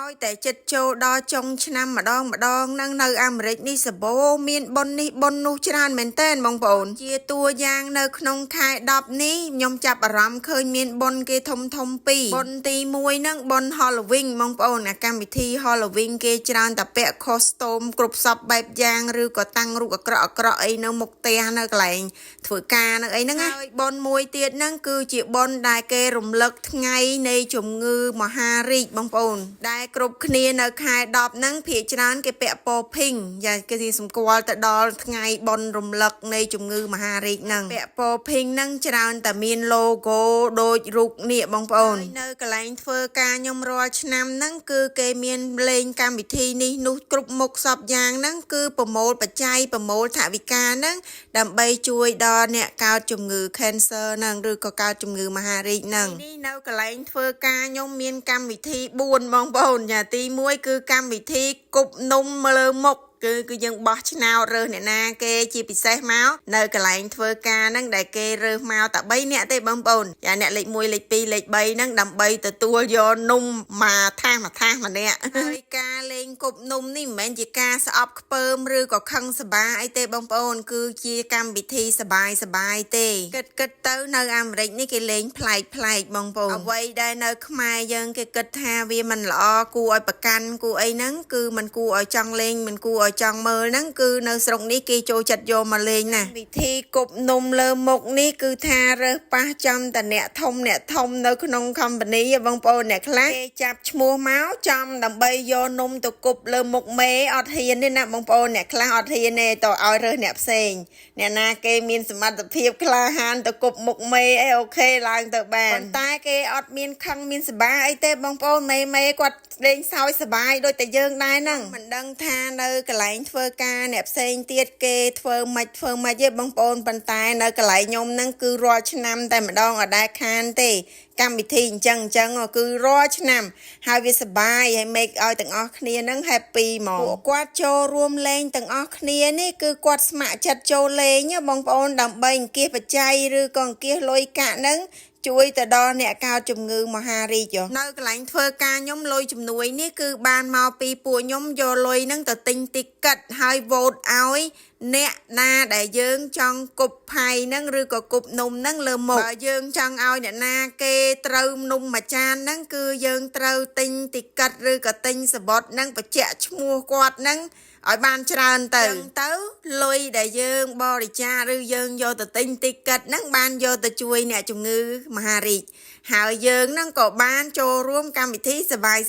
ហើយតែចិត្តចូលដល់ចុងឆ្នាំម្ដងនឹងនៅអាមេរិកនេះសបោមានប៉ុននេះប៉ុននោះច្រើនមែនតើបងប្អូនជាតួយ៉ាងនៅក្នុងខែ10នេះខ្ញុំចាប់អារម្មណ៍ឃើញមានប៉ុនគេធំពីរប៉ុនទី1ហ្នឹងប៉ុន Halloween បងប្អូនអាកម្មវិធី Halloween គេច្រើនតែពាក់ costume គ្រប់សពបែបយ៉ាងឬក៏តាំងរូបអាក្រក់អីនៅមុខផ្ទះនៅកន្លែងធ្វើការនៅអីហ្នឹងហើយប៉ុនមួយទៀតហ្នឹងគឺជាប៉ុនដែលគេរំលឹកថ្ងៃនៃជំងឺមហារីកបងប្អូនដែលគ្រប់គ្នានៅខែ10ហ្នឹងភាគច្រើនគេពាក់ពណ៌ pink យ៉ាគេសម្គាល់ទៅដល់ថ្ងៃប៉ុនរំលឹកនៃជំងឺមហារីកហ្នឹងពាក់ពណ៌ pink ហ្នឹងច្រើនតែមាន logo ដូចរូបនេះបងប្អូននៅកន្លែងធ្វើការខ្ញុំរាល់ឆ្នាំហ្នឹងគឺគេមានលេងកម្មវិធីនេះនោះគ្រប់មុខសពយ៉ាងហ្នឹងគឺប្រមូលបច្ច័យប្រមូលថវិកាហ្នឹងដើម្បីជួយដល់អ្នកកើតជំងឺ cancer ហ្នឹងឬក៏កើតជំងឺមហារីកហ្នឹងនេះនៅកន្លែងធ្វើការខ្ញុំមានកម្មវិធី4បងប្អូនចាទី1គឺកម្មវិធីគប់នំលើមុខគឺយើងបោះឆ្នោតរើសអ្នកណាគេជាពិសេសមកនៅកន្លែងធ្វើការហ្នឹងដែលគេរើសមកតែ3នាក់ទេបងប្អូនចាអ្នកលេខ1លេខ2លេខ3ហ្នឹងដើម្បីទទួលយកនំមកថាសម្នាក់ហើយការលេងគប់នំនេះមិនមែនជាការស្អប់ខ្ពើមឬក៏ខឹងសម្បាអីទេបងប្អូនគឺជាកម្មវិធីសបាយទេគិតទៅនៅអាមេរិកនេះគេលេងប្លែកបងប្អូនអ្វីដែលនៅខ្មែរយើងគេគិតថាវាមិនល្អគួរឲ្យប្រកាន់គួរអីហ្នឹងគឺมันគួរឲ្យចង់លេងมันគួរឲ្យចង់មើលហ្នឹងគឺនៅស្រុកនេះគេចូលចិត្តយកមកលេងណាវិធីគប់នំលើមុខនេះគឺថារើសប៉ះចំតអ្នកធំនៅក្នុង company បងប្អូនអ្នកខ្លះគេចាប់ឈ្មោះមកចំដើម្បីយកនំទៅគប់លើមុខមេអត់ហ៊ានទេណាបងប្អូនអ្នកខ្លះអត់ហ៊ានទេតើឲ្យរើសអ្នកផ្សេងអ្នកណាគេមានសមត្ថភាពក្លាហានទៅគប់មុខមេអីអូខេឡើងទៅបានប៉ុន្តែគេអត់មានខឹងមានសបាអីទេបងប្អូនមេគាត់លេងសើចសបាយដូចតែយើងដែរហ្នឹងមិនដឹងថានៅកន្លែងធ្វើការអ្នកផ្សេងទៀតគេធ្វើម៉េចទេបងប្អូនប៉ុន្តែនៅកន្លែងខ្ញុំហ្នឹងគឺរាល់ឆ្នាំតែម្ដងអត់ដែលខានទេកម្មវិធីអញ្ចឹងគឺរាល់ឆ្នាំហើយវាសបាយហើយ make ឲ្យទាំងអស់គ្នាហ្នឹង happy ហ្មងពួកគាត់ចូលរួមលេងទាំងអស់គ្នានេះគឺគាត់ស្ម័គ្រចិត្តចូលលេងបងប្អូនដើម្បីអង្គាសបច្ច័យឬក៏អង្គាសលុយកាក់ហ្នឹងជួយទៅដល់អ្នកកើតជំងឺមហារីកនៅកន្លែងធ្វើការខ្ញុំលុយជំនួយនេះគឺបានមកពីពួកខ្ញុំយកលុយហ្នឹងទៅទិញទីកិតហើយ vote ឲ្យអ្នកណាដែលយើងចង់គប់ផៃហ្នឹងឬក៏គប់នំហ្នឹងលើមុខបើយើងចង់ឲ្យអ្នកណាគេត្រូវនំមួយចានហ្នឹងគឺយើងត្រូវទិញទីកិតឬក៏ទិញសបុតហ្នឹងបញ្ជាក់ឈ្មោះគាត់ហ្នឹងឲ្យបានច្រើនទៅលុយដែលយើងបរិច្ចាគឬយើងយកទៅទិញទីកិតហ្នឹងបានយកទៅជួយអ្នកជំងឺមហារីកហើយយើងហ្នឹងក៏បានចូលរួមកម្មវិធីសបាយ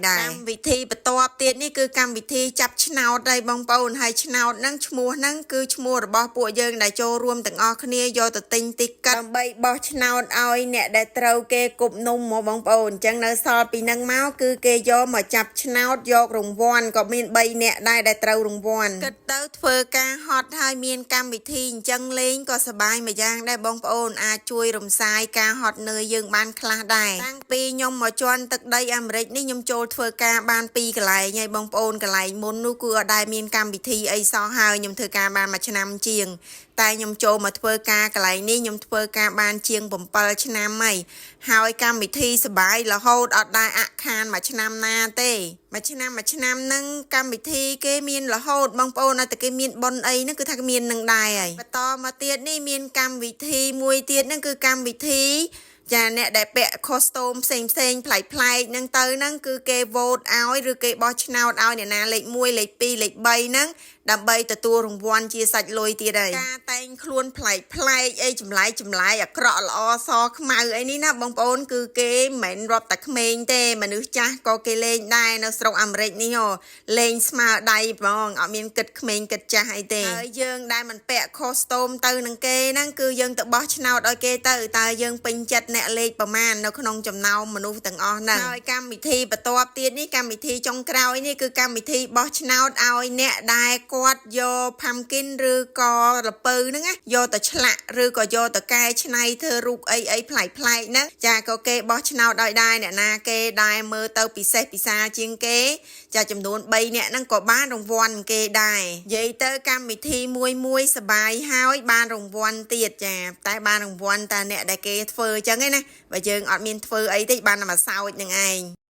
ដែរកម្មវិធីបន្ទាប់ទៀតនេះគឺកម្មវិធីចាប់ឆ្នោតដែរបងប្អូនហើយឆ្នោតហ្នឹងឈ្មោះហ្នឹងគឺឈ្មោះរបស់ពួកយើងដែលចូលរួមទាំងអស់គ្នាយកទៅទិញទីកិតដើម្បីបោះឆ្នោតឲ្យអ្នកដែលត្រូវគេគប់នំមកបងប្អូនអញ្ចឹងនៅសល់ពីហ្នឹងមកគឺគេយកមកចាប់ឆ្នោតយករង្វាន់ក៏មាន3អ្នកដែរដែលត្រូវរង្វាន់គិតទៅធ្វើការហត់ហើយមានកម្មវិធីអញ្ចឹងលេងក៏សប្បាយមួយយ៉ាងដែរបងប្អូនអាចជួយរំសាយការហត់នឿយយើងបានខ្លះដែរតាំងពីខ្ញុំមកជន់ទឹកដីអាមេរិកនេះខ្ញុំចូលធ្វើការបាន2កន្លែងហើយបងប្អូនកន្លែងមុននោះគឺអត់ដែលមានកម្មវិធីអីសោះហើយខ្ញុំធ្វើការបាន1ឆ្នាំជាងតែខ្ញុំចូលមកធ្វើការកន្លែងនេះខ្ញុំធ្វើការបានជាង7ឆ្នាំហើយកម្មវិធីសបាយរហូតអត់ដែលអាក់ខានមួយឆ្នាំណាទេមួយឆ្នាំហ្នឹងកម្មវិធីគេមានរហូតបងប្អូនតែគេមានប៉ុនអីហ្នឹងគឺថាមាននឹងដែរហើយបន្តមកទៀតនេះមានកម្មវិធីមួយទៀតហ្នឹងគឺកម្មវិធីចាអ្នកដែលពាក់ costume ផ្សេងប្លែកហ្នឹងទៅហ្នឹងគឺគេ vote ឲ្យឬគេបោះឆ្នោតឲ្យអ្នកណាលេខ1លេខ2លេខ3ហ្នឹងដើម្បីទទួលរង្វាន់ជាសាច់លុយទៀតហើយការតែងខ្លួនប្លែកអីចម្លែកអាក្រក់ល្អសខ្មៅអីនេះណាបងប្អូនគឺគេមិនមែនរាប់តែក្មេងទេមនុស្សចាស់ក៏គេលេងដែរនៅស្រុកអាមេរិកនេះលេងស្មើដៃហ្មងអត់មានគិតក្មេងគិតចាស់អីទេហើយយើងដែលមិនពាក់ costume ទៅនឹងគេហ្នឹងគឺយើងទៅបោះឆ្នោតឲ្យគេទៅតើយើងពេញចិត្តអ្នកលេខប្រមាណនៅក្នុងចំណោមមនុស្សទាំងអស់ហ្នឹងហើយកម្មវិធីបន្ទាប់ទៀតនេះកម្មវិធីចុងក្រោយនេះគឺកម្មវិធីបោះឆ្នោតឲ្យអ្នកដែលគាត់យក pumpkin ឬក៏ល្ពៅហ្នឹងណាយកទៅឆ្លាក់ឬក៏យកទៅកែច្នៃធ្វើរូបអីប្លែកហ្នឹងចាក៏គេបោះឆ្នោតឲ្យដែរអ្នកណាគេដែលមើលទៅពិសេសពិសាជាងគេចាចំនួន3អ្នកហ្នឹងក៏បានរង្វាន់គេដែរនិយាយទៅកម្មវិធីមួយសបាយហើយបានរង្វាន់ទៀតចាតែបានរង្វាន់តែអ្នកដែលគេធ្វើអញ្ចឹងឯណាបើយើងអត់មានធ្វើអីទេបានតែមកសើចនឹងឯង